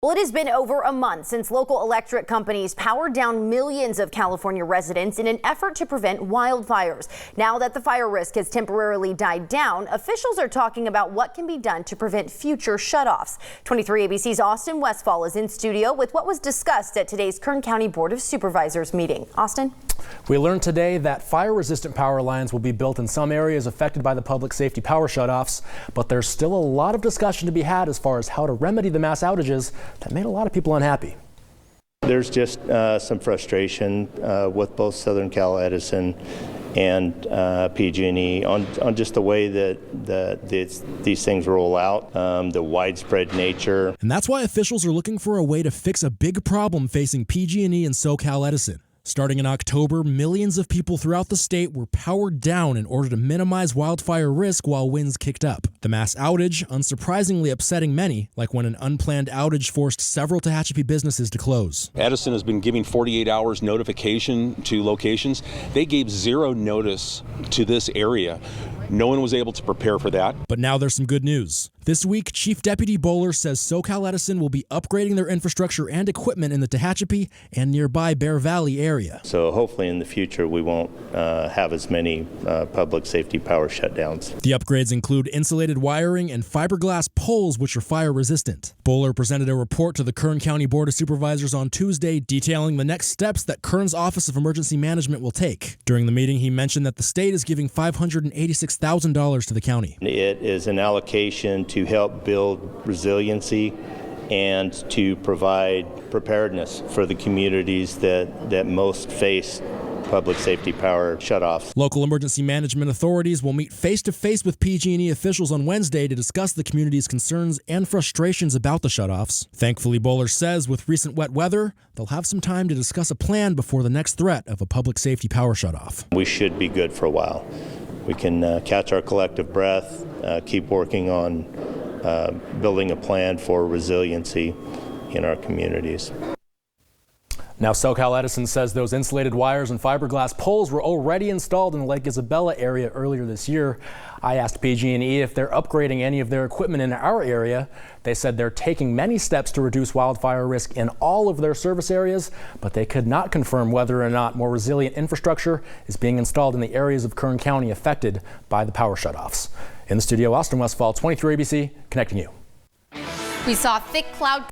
Well, it has been over a month since local electric companies powered down millions of California residents in an effort to prevent wildfires. Now that the fire risk has temporarily died down, officials are talking about what can be done to prevent future shutoffs. 23 ABC's Austin Westfall is in studio with what was discussed at today's Kern County Board of Supervisors meeting. Austin? We learned today that fire-resistant power lines will be built in some areas affected by the public safety power shutoffs, but there's still a lot of discussion to be had as far as how to remedy the mass outages that made a lot of people unhappy. There's just some frustration with both Southern Cal Edison and PG&E on just the way that these things roll out, the widespread nature. And that's why officials are looking for a way to fix a big problem facing PG&E and SoCal Edison. Starting in October, millions of people throughout the state were powered down in order to minimize wildfire risk while winds kicked up. The mass outage, unsurprisingly upsetting many, like when an unplanned outage forced several Tehachapi businesses to close. Edison has been giving 48 hours notification to locations. They gave zero notice to this area. No one was able to prepare for that. But now there's some good news. This week, Chief Deputy Bowler says SoCal Edison will be upgrading their infrastructure and equipment in the Tehachapi and nearby Bear Valley area. So hopefully in the future we won't have as many public safety power shutdowns. The upgrades include insulated wiring and fiberglass poles which are fire resistant. Bowler presented a report to the Kern County Board of Supervisors on Tuesday detailing the next steps that Kern's Office of Emergency Management will take. During the meeting, he mentioned that the state is giving $586,000 to the county. It is an allocation to help build resiliency and to provide preparedness for the communities that most face public safety power shutoffs. Local emergency management authorities will meet face-to-face with PG&E officials on Wednesday to discuss the community's concerns and frustrations about the shutoffs. Thankfully, Bowler says with recent wet weather, they'll have some time to discuss a plan before the next threat of a public safety power shutoff. We should be good for a while. We can catch our collective breath, keep working on building a plan for resiliency in our communities. Now, SoCal Edison says those insulated wires and fiberglass poles were already installed in the Lake Isabella area earlier this year. I asked PG&E if they're upgrading any of their equipment in our area. They said they're taking many steps to reduce wildfire risk in all of their service areas, but they could not confirm whether or not more resilient infrastructure is being installed in the areas of Kern County affected by the power shutoffs. In the studio, Austin Westfall, 23 ABC, connecting you. We saw thick cloud